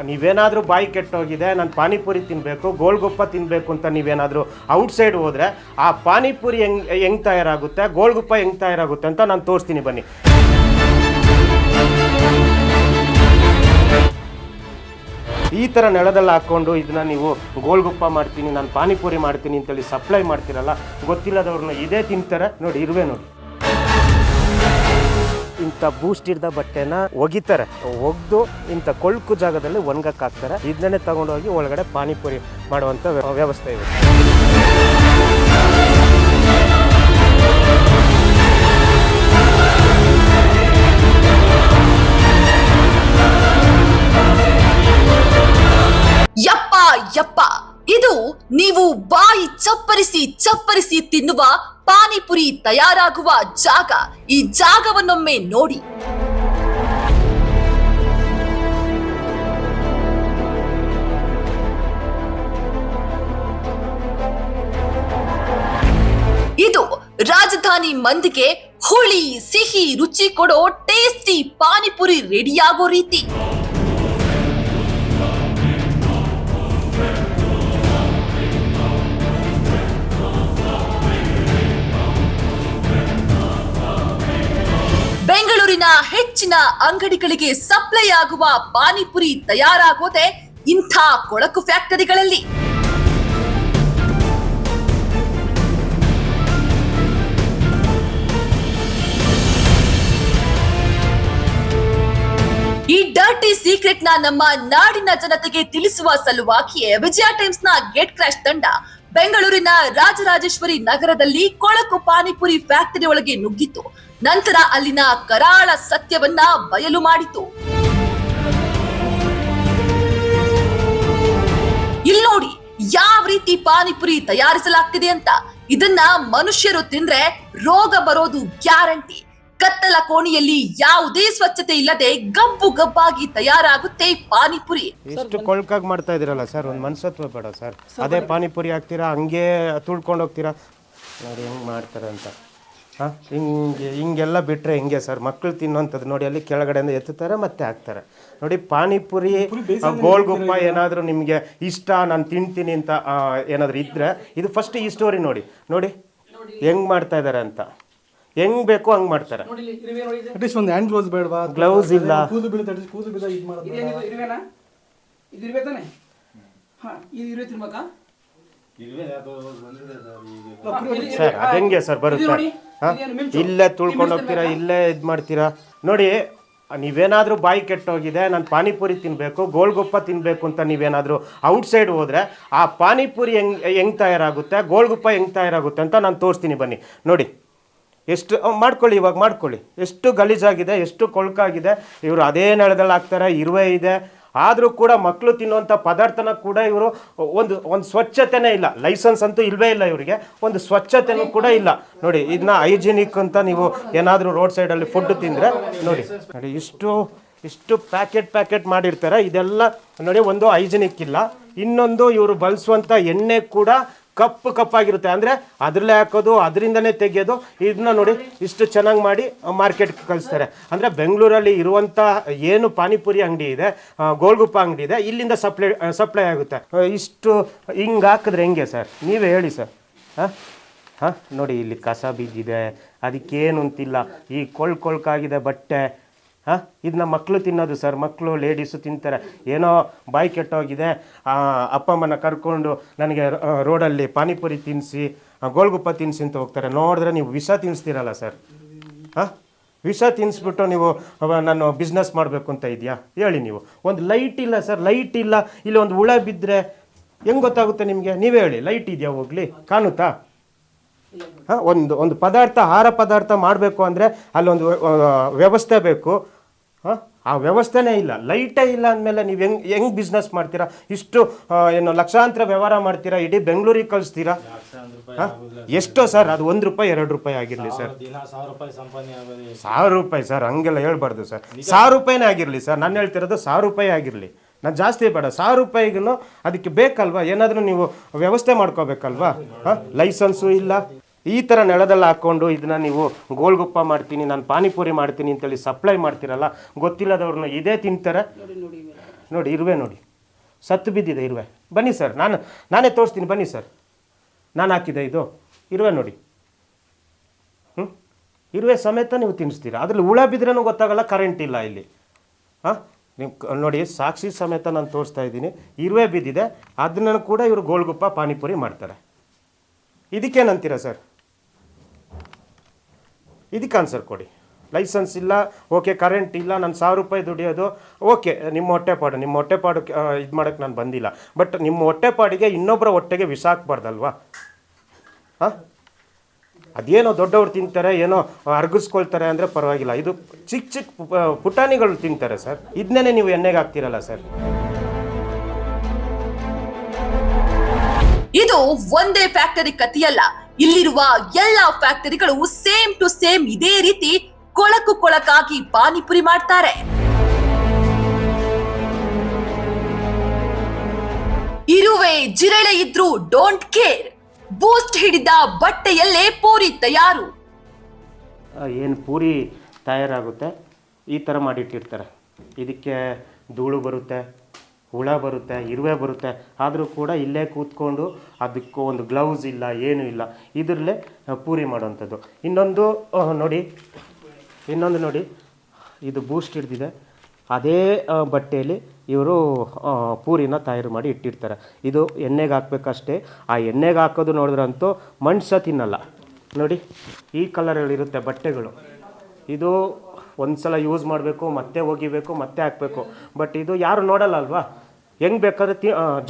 ನೀವೇನಾದರೂ ಬಾಯಿ ಕೆಟ್ಟೋಗಿದೆ, ನಾನು ಪಾನಿಪುರಿ ತಿನ್ನಬೇಕು, ಗೋಲ್ಗುಪ್ಪ ತಿನ್ನಬೇಕು ಅಂತ ನೀವೇನಾದರೂ ಔಟ್ಸೈಡ್ ಹೋದರೆ ಆ ಪಾನಿಪುರಿ ಹೆಂಗೆ ತಯಾರಾಗುತ್ತೆ, ಗೋಲ್ಗುಪ್ಪ ಹೆಂಗೆ ತಯಾರಾಗುತ್ತೆ ಅಂತ ನಾನು ತೋರಿಸ್ತೀನಿ ಬನ್ನಿ. ಈ ಥರ ನೆಲದಲ್ಲಿ ಹಾಕ್ಕೊಂಡು ಇದನ್ನ ನೀವು ಗೋಲ್ಗುಪ್ಪ ಮಾಡ್ತೀನಿ, ನಾನು ಪಾನಿಪುರಿ ಮಾಡ್ತೀನಿ ಅಂತೇಳಿ ಸಪ್ಲೈ ಮಾಡ್ತೀರಲ್ಲ, ಗೊತ್ತಿಲ್ಲದವ್ರನ್ನ ಇದೇ ತಿಂತಾರೆ ನೋಡಿ. ಇರುವೆ ನೋಡಿ, ಇಂಥ ಬೂಸ್ಟ್ ಇದ್ದ ಬಟ್ಟೆನ ಒಗಿತಾರೆ, ಒಗೆದು ಇಂಥ ಕೊಳ್ಕು ಜಾಗದಲ್ಲಿ ಒಣಗಕ್ಕೆ ಹಾಕ್ತಾರೆ. ಇದನ್ನೇ ತಗೊಂಡೋಗಿ ಒಳಗಡೆ ಪಾನಿಪುರಿ ಮಾಡುವಂಥ ವ್ಯವಸ್ಥೆ ಇದೆ. ಯಪ್ಪ ಯಪ್ಪ, ಇದು ನೀವು ಬಾಯಿ ಚಪ್ಪರಿಸಿ ತಿನ್ನುವ ಪಾನಿಪುರಿ ತಯಾರಾಗುವ ಜಾಗ. ಈ ಜಾಗವನ್ನೊಮ್ಮೆ ನೋಡಿ. ಇದು ರಾಜಧಾನಿ ಮಂದಿಗೆ ಹುಳಿ ಸಿಹಿ ರುಚಿ ಕೊಡೋ ಟೇಸ್ಟಿ ಪಾನಿಪುರಿ ರೆಡಿಯಾಗೋ ರೀತಿ. ಬೆಂಗಳೂರಿನ ಹೆಚ್ಚಿನ ಅಂಗಡಿಗಳಿಗೆ ಸಪ್ಲೈ ಆಗುವ ಪಾನಿಪುರಿ ತಯಾರಾಗೋದೆ ಇಂಥ ಕೊಳಕು ಫ್ಯಾಕ್ಟರಿಗಳಲ್ಲಿ. ಈ ಡರ್ಟಿ ಸೀಕ್ರೆಟ್ ನ ನಮ್ಮ ನಾಡಿನ ಜನತೆಗೆ ತಿಳಿಸುವ ಸಲುವಾಗಿಯೇ ವಿಜಯ ಟೈಮ್ಸ್ ನ ಗೇಟ್ ಕ್ರಾಶ್ ತಂಡ ಬೆಂಗಳೂರಿನ ರಾಜರಾಜೇಶ್ವರಿ ನಗರದಲ್ಲಿ ಕೊಳಕು ಪಾನಿಪುರಿ ಫ್ಯಾಕ್ಟರಿ ಒಳಗೆ ನುಗ್ಗಿತು. ನಂತರ ಅಲ್ಲಿನ ಕರಾಳ ಸತ್ಯವನ್ನ ಬಯಲು ಮಾಡಿತು. ಇಲ್ಲಿ ನೋಡಿ ಯಾವ ರೀತಿ ಪಾನಿಪುರಿ ತಯಾರಿಸಲಾಗ್ತಿದೆ ಅಂತ. ಇದನ್ನ ಮನುಷ್ಯರು ತಿಂದ್ರೆ ರೋಗ ಬರೋದು ಗ್ಯಾರಂಟಿ. ಕತ್ತಲ ಕೋಣೆಯಲ್ಲಿ ಯಾವುದೇ ಸ್ವಚ್ಛತೆ ಇಲ್ಲದೆ ಗಬ್ಬು ಗಬ್ಬಾಗಿ ತಯಾರಾಗುತ್ತೆ ಪಾನಿಪುರಿ. ಎಷ್ಟು ಕೊಳ್ಕಾಗಿ ಮಾಡ್ತಾ ಇದೀರಲ್ಲ ಸರ್, ಒಂದು ಮನಸತ್ವ ಬೇಡ ಸರ್. ಅದೇ ಪಾನಿಪುರಿ ಹಾಕ್ತೀರಾ, ಹಂಗೆ ತುಳ್ಕೊಂಡು ಹೋಗ್ತೀರಾ ನೋಡಿ ಹೆಂಗೆ ಮಾಡ್ತಾರೆ ಅಂತ. ಹಿಂಗೆಲ್ಲ ಬಿಟ್ಟರೆ ಹಿಂಗೆ ಸರ್, ಮಕ್ಕಳು ತಿನ್ನೋಂಥದ್ದು ನೋಡಿ, ಅಲ್ಲಿ ಕೆಳಗಡೆಯಿಂದ ಎತ್ತುತ್ತಾರೆ ಮತ್ತೆ ಹಾಕ್ತಾರೆ ನೋಡಿ. ಪಾನಿಪುರಿ ಗೋಲ್ಗುಪ್ಪ ಏನಾದರೂ ನಿಮಗೆ ಇಷ್ಟ, ನಾನು ತಿಂತೀನಿ ಅಂತ ಏನಾದರೂ ಇದ್ದರೆ ಇದು ಫಸ್ಟ್ ಈ ಸ್ಟೋರಿ ನೋಡಿ ನೋಡಿ ಹೆಂಗೆ ಮಾಡ್ತಾ ಇದ್ದಾರೆ ಅಂತ. ಹೆಂಗ್ ಬೇಕು ಹಂಗ್ ಮಾಡ್ತಾರೆ. ಒಂದು ಹ್ಯಾಂಡ್ ಗ್ಲೌಸ್ ಬೇಡವಾ, ಗ್ಲೌಸ್ ಇಲ್ಲ. ಸರ್ ಅದಂಗೆ ಸರ್ ಬರುತ್ತೆ, ಇಲ್ಲೇ ತುಳ್ಕೊಂಡು ಹೋಗ್ತೀರಾ, ಇಲ್ಲೇ ಇದು ಮಾಡ್ತೀರಾ ನೋಡಿ. ನೀವೇನಾದರೂ ಬಾಯಿ ಕೆಟ್ಟೋಗಿದೆ, ನಾನು ಪಾನಿಪುರಿ ತಿನ್ನಬೇಕು, ಗೋಲ್ಗುಪ್ಪ ತಿನ್ನಬೇಕು ಅಂತ ನೀವೇನಾದರೂ ಔಟ್ಸೈಡ್ ಹೋದರೆ ಆ ಪಾನಿಪುರಿ ಹೆಂಗೆ ತಯಾರಾಗುತ್ತೆ, ಗೋಲ್ಗುಪ್ಪ ಹೆಂಗೆ ತಯಾರಾಗುತ್ತೆ ಅಂತ ನಾನು ತೋರಿಸ್ತೀನಿ ಬನ್ನಿ ನೋಡಿ. ಎಷ್ಟು ಮಾಡ್ಕೊಳ್ಳಿ, ಇವಾಗ ಮಾಡ್ಕೊಳ್ಳಿ. ಎಷ್ಟು ಗಲೀಜಾಗಿದೆ, ಎಷ್ಟು ಕೊಳ್ಕಾಗಿದೆ. ಇವರು ಅದೇ ನೆಲದಲ್ಲಿ ಹಾಕ್ತಾರೆ, ಇರುವೆ ಇದೆ. ಆದರೂ ಕೂಡ ಮಕ್ಕಳು ತಿನ್ನುವಂಥ ಪದಾರ್ಥನ ಕೂಡ ಇವರು ಒಂದು ಸ್ವಚ್ಛತೆನೇ ಇಲ್ಲ. ಲೈಸೆನ್ಸ್ ಅಂತೂ ಇಲ್ಲವೇ ಇಲ್ಲ ಇವರಿಗೆ, ಒಂದು ಸ್ವಚ್ಛತೆನೂ ಕೂಡ ಇಲ್ಲ ನೋಡಿ. ಇದನ್ನ ಹೈಜಿನಿಕ್ ಅಂತ ನೀವು ಏನಾದರೂ ರೋಡ್ ಸೈಡಲ್ಲಿ ಫುಡ್ ತಿಂದರೆ ನೋಡಿ ನೋಡಿ ಇಷ್ಟು ಪ್ಯಾಕೆಟ್ ಮಾಡಿರ್ತಾರೆ. ಇದೆಲ್ಲ ನೋಡಿ, ಒಂದು ಹೈಜಿನಿಕ್ ಇಲ್ಲ. ಇನ್ನೊಂದು ಇವರು ಬಳಸುವಂಥ ಎಣ್ಣೆ ಕೂಡ ಕಪ್ಪಾಗಿರುತ್ತೆ. ಅಂದರೆ ಅದರಲ್ಲೇ ಹಾಕೋದು, ಅದರಿಂದನೇ ತೆಗೆಯೋದು. ಇದನ್ನ ನೋಡಿ ಇಷ್ಟು ಚೆನ್ನಾಗಿ ಮಾಡಿ ಮಾರ್ಕೆಟ್ಗೆ ಕಳಿಸ್ತಾರೆ. ಅಂದರೆ ಬೆಂಗಳೂರಲ್ಲಿ ಇರುವಂಥ ಏನು ಪಾನಿಪುರಿ ಅಂಗಡಿ ಇದೆ, ಗೋಲ್ಗುಪ್ಪ ಅಂಗಡಿ ಇದೆ, ಇಲ್ಲಿಂದ ಸಪ್ಲೈ ಆಗುತ್ತೆ. ಇಷ್ಟು ಹಿಂಗೆ ಹಾಕಿದ್ರೆ ಹೆಂಗೆ ಸರ್, ನೀವೇ ಹೇಳಿ ಸರ್. ಹಾಂ ನೋಡಿ, ಇಲ್ಲಿ ಕಸ ಬಿದ್ದಿದೆ, ಅದಕ್ಕೇನು ಅಂತಿಲ್ಲ. ಈ ಕೊಳ್ಕಾಗಿದೆ ಬಟ್ಟೆ. ಇದನ್ನ ಮಕ್ಕಳು ತಿನ್ನೋದು ಸರ್, ಮಕ್ಕಳು ಲೇಡೀಸು ತಿಂತಾರೆ. ಏನೋ ಬಾಯಿ ಕೆಟ್ಟೋಗಿದೆ, ಅಪ್ಪ ಅಮ್ಮನ ಕರ್ಕೊಂಡು ನನಗೆ ರೋಡಲ್ಲಿ ಪಾನಿಪುರಿ ತಿನ್ನಿಸಿ, ಗೋಲ್ಗುಪ್ಪ ತಿನ್ನಿಸಿ ಅಂತ ಹೋಗ್ತಾರೆ. ನೋಡಿದ್ರೆ ನೀವು ವಿಷ ತಿನ್ನಿಸ್ತೀರಲ್ಲ ಸರ್. ವಿಷ ತಿನ್ನಿಸ್ಬಿಟ್ಟು ನೀವು ನಾನು ಬಿಸ್ನೆಸ್ ಮಾಡಬೇಕು ಅಂತ ಇದೆಯಾ ಹೇಳಿ ನೀವು. ಒಂದು ಲೈಟ್ ಇಲ್ಲ ಸರ್, ಲೈಟ್ ಇಲ್ಲ. ಇಲ್ಲಿ ಒಂದು ಹುಳ ಬಿದ್ದರೆ ಹೆಂಗೆ ಗೊತ್ತಾಗುತ್ತೆ ನಿಮಗೆ, ನೀವೇ ಹೇಳಿ. ಲೈಟ್ ಇದೆಯಾ ಹೋಗಲಿ, ಕಾಣುತ್ತಾ? ಒಂದು ಪದಾರ್ಥ, ಆಹಾರ ಪದಾರ್ಥ ಮಾಡಬೇಕು ಅಂದರೆ ಅಲ್ಲೊಂದು ವ್ಯವಸ್ಥೆ ಬೇಕು. ಆ ವ್ಯವಸ್ಥೆನೇ ಇಲ್ಲ, ಲೈಟೇ ಇಲ್ಲ ಅಂದಮೇಲೆ ನೀವು ಹೆಂಗೆ ಬಿಸ್ನೆಸ್ ಮಾಡ್ತೀರಾ? ಇಷ್ಟು ಏನು ಲಕ್ಷಾಂತರ ವ್ಯವಹಾರ ಮಾಡ್ತೀರಾ, ಇಡೀ ಬೆಂಗಳೂರಿಗೆ ಕಳಿಸ್ತೀರಾ. ಎಷ್ಟೋ ಸರ್, ಅದು ₹1 ₹2 ಆಗಿರಲಿ ಸರ್, ₹1000 ಸರ್, ಹಂಗೆಲ್ಲ ಹೇಳ್ಬಾರ್ದು ಸರ್. ₹1000 ಆಗಿರಲಿ ಸರ್, ನಾನು ಹೇಳ್ತಿರೋದು ₹1000 ಆಗಿರಲಿ. ನಾನು ಜಾಸ್ತಿ ಬೇಡ, ₹1000ಗೂ ಅದಕ್ಕೆ ಬೇಕಲ್ವಾ, ಏನಾದರೂ ನೀವು ವ್ಯವಸ್ಥೆ ಮಾಡ್ಕೋಬೇಕಲ್ವಾ. ಲೈಸೆನ್ಸು ಇಲ್ಲ. ಈ ಥರ ನೆಲದಲ್ಲಿ ಹಾಕ್ಕೊಂಡು ಇದನ್ನ ನೀವು ಗೋಲ್ಗುಪ್ಪ ಮಾಡ್ತೀನಿ, ನಾನು ಪಾನಿಪುರಿ ಮಾಡ್ತೀನಿ ಅಂತೇಳಿ ಸಪ್ಲೈ ಮಾಡ್ತೀರಲ್ಲ, ಗೊತ್ತಿಲ್ಲದವ್ರನ್ನ ಇದೇ ತಿಂತಾರೆ. ನೋಡಿ ಇರುವೆ ನೋಡಿ, ಸತ್ತು ಬಿದ್ದಿದೆ ಇರುವೆ. ಬನ್ನಿ ಸರ್, ನಾನೇ ತೋರಿಸ್ತೀನಿ, ಬನ್ನಿ ಸರ್. ನಾನು ಹಾಕಿದೆ ಇದು ಇರುವೆ ನೋಡಿ. ಇರುವೆ ಸಮೇತ ನೀವು ತಿನ್ನಿಸ್ತೀರಾ. ಅದ್ರಲ್ಲಿ ಹುಳ ಬಿದ್ರೇನೂ ಗೊತ್ತಾಗಲ್ಲ, ಕರೆಂಟ್ ಇಲ್ಲ ಇಲ್ಲಿ. ಹಾಂ, ನೀವು ನೋಡಿ ಸಾಕ್ಷಿ ಸಮೇತ ನಾನು ತೋರಿಸ್ತಾ ಇದ್ದೀನಿ. ಇರುವೆ ಬಿದ್ದಿದೆ, ಅದನ್ನು ಕೂಡ ಇವರು ಗೋಲ್ಗುಪ್ಪ ಪಾನಿಪುರಿ ಮಾಡ್ತಾರೆ. ಇದಕ್ಕೇನಂತೀರಾ ಸರ್? ಇದಕ್ಕೆ ಆನ್ಸರ್ ಕೊಡಿ. ಲೈಸೆನ್ಸ್ ಇಲ್ಲ, ಓಕೆ, ಕರೆಂಟ್ ಇಲ್ಲ, ನಾನು 1000 ರೂಪಾಯಿ ದುಡಿಯೋದು, ಓಕೆ, ನಿಮ್ಮ ಹೊಟ್ಟೆಪಾಡು ಇದು ಮಾಡೋಕ್ಕೆ ನಾನು ಬಂದಿಲ್ಲ. ಬಟ್ ನಿಮ್ಮ ಹೊಟ್ಟೆಪಾಡಿಗೆ ಇನ್ನೊಬ್ಬರ ಹೊಟ್ಟೆಗೆ ವಿಷ ಹಾಕ್ಬಾರ್ದಲ್ವಾ? ಹಾಂ, ಅದೇನೋ ದೊಡ್ಡವ್ರು ತಿಂತಾರೆ, ಏನೋ ಅರ್ಗಿಸ್ಕೊಳ್ತಾರೆ ಅಂದರೆ ಪರವಾಗಿಲ್ಲ. ಇದು ಚಿಕ್ಕ ಚಿಕ್ಕ ಪುಟಾಣಿಗಳು ತಿಂತಾರೆ ಸರ್. ಇದನ್ನೇ ನೀವು ಎಣ್ಣೆಗೆ ಹಾಕ್ತಿರಲ್ಲ ಸರ್. ಇದು ಒಂದೇ ಫ್ಯಾಕ್ಟರಿ ಕಥೆಯಲ್ಲ. ಇಲ್ಲಿರುವ ಎಲ್ಲಾ ಫ್ಯಾಕ್ಟರಿಗಳು ಸೇಮ್ ಟು ಸೇಮ್ ಇದೇ ರೀತಿ ಕೊಳಕಾಗಿ ಪಾನಿಪುರಿ ಮಾಡ್ತಾರೆ. ಇರುವೆ ಜಿರಳೆ ಇದ್ರೂ ಡೋಂಟ್ ಕೇರ್. ಬೂಸ್ಟ್ ಹಿಡಿದ ಬಟ್ಟೆಯಲ್ಲೇ ಪೂರಿ ತಯಾರು. ಏನು ಪೂರಿ ತಯಾರಾಗುತ್ತೆ ಈ ಥರ ಮಾಡಿಟ್ಟಿರ್ತಾರೆ. ಇದಕ್ಕೆ ಧೂಳು ಬರುತ್ತೆ, ಹುಳ ಬರುತ್ತೆ, ಇರುವೆ ಬರುತ್ತೆ. ಆದರೂ ಕೂಡ ಇಲ್ಲೇ ಕೂತ್ಕೊಂಡು ಅದಕ್ಕೂ ಒಂದು ಗ್ಲೌಸ್ ಇಲ್ಲ, ಏನೂ ಇಲ್ಲ, ಇದರಲ್ಲೇ ಪೂರಿ ಮಾಡೋವಂಥದ್ದು. ಇನ್ನೊಂದು ನೋಡಿ, ಇದು ಬೂಸ್ಟ್ ಹಿಡ್ದಿದೆ. ಅದೇ ಬಟ್ಟೆಯಲ್ಲಿ ಇವರು ಪೂರಿನ ತಯಾರು ಮಾಡಿ ಇಟ್ಟಿರ್ತಾರೆ. ಇದು ಎಣ್ಣೆಗೆ ಹಾಕ್ಬೇಕಷ್ಟೇ. ಆ ಎಣ್ಣೆಗೆ ಹಾಕೋದು ನೋಡಿದ್ರಂತೂ ಮನುಷ್ಯ ತಿನ್ನಲ್ಲ. ನೋಡಿ, ಈ ಕಲರ್ಗಳಿರುತ್ತೆ ಬಟ್ಟೆಗಳು. ಇದು ಒಂದು ಸಲ ಯೂಸ್ ಮಾಡಬೇಕು, ಮತ್ತೆ ಒಗಿಬೇಕು, ಮತ್ತೆ ಹಾಕಬೇಕು. ಬಟ್ ಇದು ಯಾರು ನೋಡಲ್ಲ ಅಲ್ವಾ? ಹೆಂಗೆ ಬೇಕಾದ್ರೆ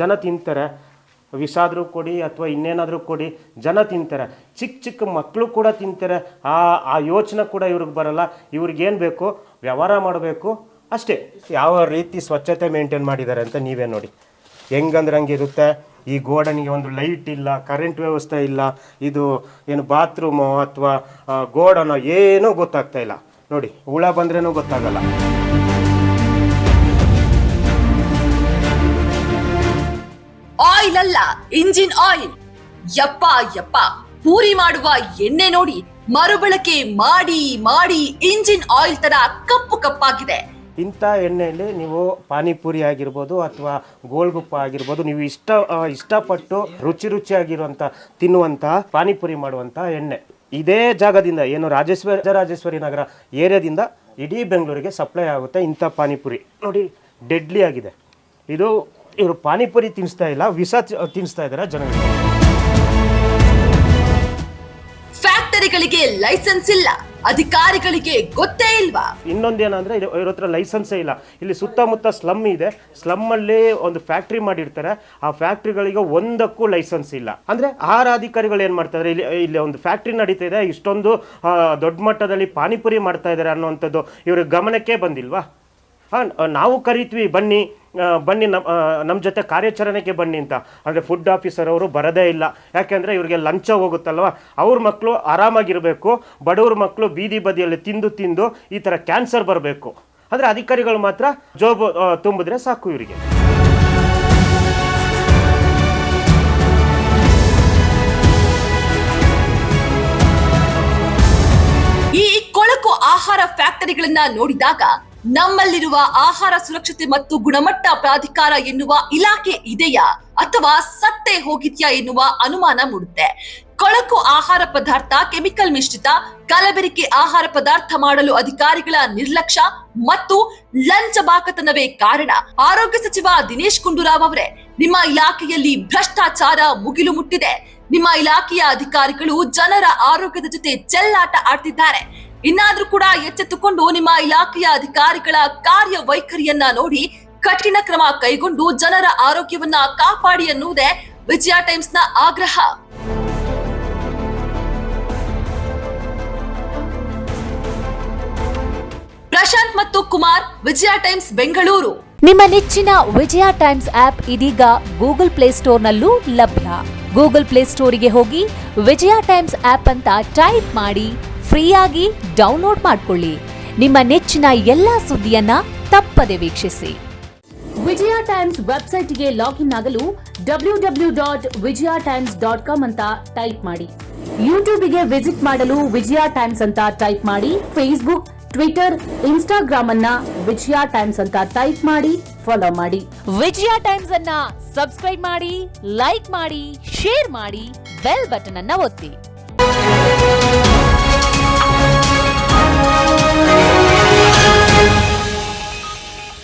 ಜನ ತಿಂತಾರೆ. ವಿಷ ಆದರೂ ಕೊಡಿ ಅಥವಾ ಇನ್ನೇನಾದರೂ ಕೊಡಿ, ಜನ ತಿಂತಾರೆ. ಚಿಕ್ಕ ಮಕ್ಕಳು ಕೂಡ ತಿಂತಾರೆ. ಆ ಯೋಚನೆ ಕೂಡ ಇವ್ರಿಗೆ ಬರಲ್ಲ. ಇವ್ರಿಗೇನು ಬೇಕು, ವ್ಯವಹಾರ ಮಾಡಬೇಕು ಅಷ್ಟೇ. ಯಾವ ರೀತಿ ಸ್ವಚ್ಛತೆ ಮೇಂಟೈನ್ ಮಾಡಿದ್ದಾರೆ ಅಂತ ನೀವೇ ನೋಡಿ. ಹೆಂಗಂದ್ರೆ ಹಂಗಿರುತ್ತೆ. ಈ ಗೋಡನಿಗೆ ಒಂದು ಲೈಟ್ ಇಲ್ಲ, ಕರೆಂಟ್ ವ್ಯವಸ್ಥೆ ಇಲ್ಲ. ಇದು ಏನು ಬಾತ್ರೂಮೋ ಅಥವಾ ಗೋಡನೋ ಏನೂ ಗೊತ್ತಾಗ್ತಾ ಇಲ್ಲ. ನೋಡಿ, ಹುಳ ಬಂದ್ರೇನೂ ಗೊತ್ತಾಗಲ್ಲ. ಆಯಿಲ್ ಅಲ್ಲ, ಇಂಜಿನ್ ಆಯಿಲ್. ಯಪ್ಪ ಪೂರಿ ಮಾಡುವ ಎಣ್ಣೆ ನೋಡಿ, ಮರುಬಳಕೆ ಮಾಡಿ ಇಂಜಿನ್ ಆಯಿಲ್ ತರ ಕಪ್ಪಾಗಿದೆ. ಇಂಥ ಎಣ್ಣೆಯಲ್ಲಿ ನೀವು ಪಾನಿಪುರಿ ಆಗಿರ್ಬೋದು ಅಥವಾ ಗೋಲ್ಗುಪ್ಪ ಆಗಿರ್ಬೋದು, ನೀವು ಇಷ್ಟಪಟ್ಟು ರುಚಿಯಾಗಿರುವಂಥ ತಿನ್ನುವಂತಹ ಪಾನಿಪುರಿ ಮಾಡುವಂಥ ಎಣ್ಣೆ ಇದೇ ಜಾಗದಿಂದ, ಏನು ರಾಜರಾಜೇಶ್ವರಿ ನಗರ ಏರಿಯಾದಿಂದ ಇಡೀ ಬೆಂಗಳೂರಿಗೆ ಸಪ್ಲೈ ಆಗುತ್ತೆ. ಇಂಥ ಪಾನಿಪುರಿ ನೋಡಿ, ಡೆಡ್ಲಿ ಆಗಿದೆ ಇದು. ಇವರು ಪಾನಿಪುರಿ ತಿನ್ನಿಸ್ತಾ ಇಲ್ಲ, ವಿಷ ತಿನ್ನಿಸ್ತಾ ಇದ್ದಾರೆ ಜನಗಳಿಗೆ. ಫ್ಯಾಕ್ಟರಿಗಳಿಗೆ ಲೈಸೆನ್ಸ್ ಇಲ್ಲ, ಅಧಿಕಾರಿಗಳಿಗೆ ಗೊತ್ತೇ ಇಲ್ವಾ? ಇನ್ನೊಂದೇನಂದ್ರೆ ಇವ್ರ ಹತ್ರ ಲೈಸೆನ್ಸೇ ಇಲ್ಲ. ಇಲ್ಲಿ ಸುತ್ತಮುತ್ತ ಸ್ಲಮ್ ಇದೆ. ಸ್ಲಮ್ಮಲ್ಲಿ ಒಂದು ಫ್ಯಾಕ್ಟ್ರಿ ಮಾಡಿರ್ತಾರೆ. ಆ ಫ್ಯಾಕ್ಟ್ರಿಗಳಿಗೆ ಒಂದಕ್ಕೂ ಲೈಸೆನ್ಸ್ ಇಲ್ಲ. ಅಂದ್ರೆ ಆಹಾರ ಅಧಿಕಾರಿಗಳು ಏನು ಮಾಡ್ತಾರೆ, ಇಲ್ಲಿ ಒಂದು ಫ್ಯಾಕ್ಟ್ರಿ ನಡೀತಾ ಇದೆ, ಇಷ್ಟೊಂದು ದೊಡ್ಡ ಮಟ್ಟದಲ್ಲಿ ಪಾನಿಪುರಿ ಮಾಡ್ತಾ ಇದ್ದಾರೆ ಅನ್ನೋವಂಥದ್ದು ಇವ್ರಿಗೆ ಗಮನಕ್ಕೆ ಬಂದಿಲ್ವಾ? ನಾವು ಕರಿತೀವಿ, ಬನ್ನಿ ನಮ್ಮ ಜೊತೆ ಕಾರ್ಯಾಚರಣೆಗೆ ಬನ್ನಿ ಅಂತ. ಅಂದರೆ ಫುಡ್ ಆಫೀಸರ್ ಅವರು ಬರೋದೇ ಇಲ್ಲ. ಯಾಕೆಂದರೆ ಇವರಿಗೆ ಲಂಚ ಹೋಗುತ್ತಲ್ವ. ಅವ್ರ ಮಕ್ಕಳು ಆರಾಮಾಗಿರಬೇಕು, ಬಡವ್ರ ಮಕ್ಕಳು ಬೀದಿ ಬದಿಯಲ್ಲಿ ತಿಂದು ಈ ಥರ ಕ್ಯಾನ್ಸರ್ ಬರಬೇಕು. ಅಂದರೆ ಅಧಿಕಾರಿಗಳು ಮಾತ್ರ ಜೋಬು ತುಂಬಿದ್ರೆ ಸಾಕು ಇವರಿಗೆ. ಈ ಕೊಳಕು ಆಹಾರ ಫ್ಯಾಕ್ಟರಿಗಳನ್ನ ನೋಡಿದಾಗ ನಮ್ಮಲ್ಲಿರುವ ಆಹಾರ ಸುರಕ್ಷತೆ ಮತ್ತು ಗುಣಮಟ್ಟ ಪ್ರಾಧಿಕಾರ ಎನ್ನುವ ಇಲಾಖೆ ಇದೆಯಾ ಅಥವಾ ಸತ್ತೇ ಹೋಗಿದ್ಯಾ ಎನ್ನುವ ಅನುಮಾನ ಮೂಡುತ್ತೆ. ಕೊಳಕು ಆಹಾರ ಪದಾರ್ಥ, ಕೆಮಿಕಲ್ ಮಿಶ್ರಿತ, ಕಲಬೆರಕೆ ಆಹಾರ ಪದಾರ್ಥ ಮಾಡಲು ಅಧಿಕಾರಿಗಳ ನಿರ್ಲಕ್ಷ್ಯ ಮತ್ತು ಲಂಚಬಾಕತನವೇ ಕಾರಣ. ಆರೋಗ್ಯ ಸಚಿವ ದಿನೇಶ್ ಗುಂಡೂರಾವ್ ಅವರೇ, ನಿಮ್ಮ ಇಲಾಖೆಯಲ್ಲಿ ಭ್ರಷ್ಟಾಚಾರ ಮುಗಿಲು ಮುಟ್ಟಿದೆ. ನಿಮ್ಮ ಇಲಾಖೆಯ ಅಧಿಕಾರಿಗಳು ಜನರ ಆರೋಗ್ಯದ ಜೊತೆ ಚೆಲ್ಲಾಟ ಆಡ್ತಿದ್ದಾರೆ. ಇನ್ನಾದ್ರೂ ಕೂಡ ಎಚ್ಚೆತ್ತುಕೊಂಡು ನಿಮ್ಮ ಇಲಾಖೆಯ ಅಧಿಕಾರಿಗಳ ಕಾರ್ಯವೈಖರಿಯನ್ನ ನೋಡಿ ಕಠಿಣ ಕ್ರಮ ಕೈಗೊಂಡು ಜನರ ಆರೋಗ್ಯವನ್ನ ಕಾಪಾಡಿ ಎನ್ನುವುದೇ ವಿಜಯ ಟೈಮ್ಸ್ ನ ಆಗ್ರಹ. ಪ್ರಶಾಂತ್ ಮತ್ತು ಕುಮಾರ್, ವಿಜಯ ಟೈಮ್ಸ್ ಬೆಂಗಳೂರು. ನಿಮ್ಮ ನೆಚ್ಚಿನ ವಿಜಯ ಟೈಮ್ಸ್ ಆಪ್ ಇದೀಗ ಗೂಗಲ್ ಪ್ಲೇಸ್ಟೋರ್ನಲ್ಲೂ ಲಭ್ಯ. ಗೂಗಲ್ ಪ್ಲೇಸ್ಟೋರಿಗೆ ಹೋಗಿ ವಿಜಯ ಟೈಮ್ಸ್ ಆಪ್ ಅಂತ ಟೈಪ್ ಮಾಡಿ ಫ್ರೀಯಾಗಿ ಡೌನ್ಲೋಡ್ ಮಾಡಿಕೊಳ್ಳಿ. ನಿಮ್ಮ ನೆಚ್ಚಿನ ಎಲ್ಲಾ ಸುದ್ದಿಯನ್ನ ತಪ್ಪದೆ ವೀಕ್ಷಿಸಿ. ವಿಜಯ ಟೈಮ್ಸ್ ವೆಬ್ಸೈಟ್ಗೆ ಲಾಗಿನ್ ಆಗಲು www.vijayatimes.com ಅಂತ ಟೈಪ್ ಮಾಡಿ. ಯೂಟ್ಯೂಬ್ಗೆ ವಿಸಿಟ್ ಮಾಡಲು ವಿಜಯ ಟೈಮ್ಸ್ ಅಂತ ಟೈಪ್ ಮಾಡಿ. ಫೇಸ್ಬುಕ್, ಟ್ವಿಟರ್, ಇನ್ಸ್ಟಾಗ್ರಾಮ್ ಅನ್ನ ವಿಜಯ ಟೈಮ್ಸ್ ಅಂತ ಟೈಪ್ ಮಾಡಿ ಫಾಲೋ ಮಾಡಿ. ವಿಜಯ ಟೈಮ್ಸ್ ಅನ್ನ ಸಬ್ಸ್ಕ್ರೈಬ್ ಮಾಡಿ, ಲೈಕ್ ಮಾಡಿ, ಶೇರ್ ಮಾಡಿ, ಬೆಲ್ ಬಟನ್ ಅನ್ನ ಒತ್ತಿ.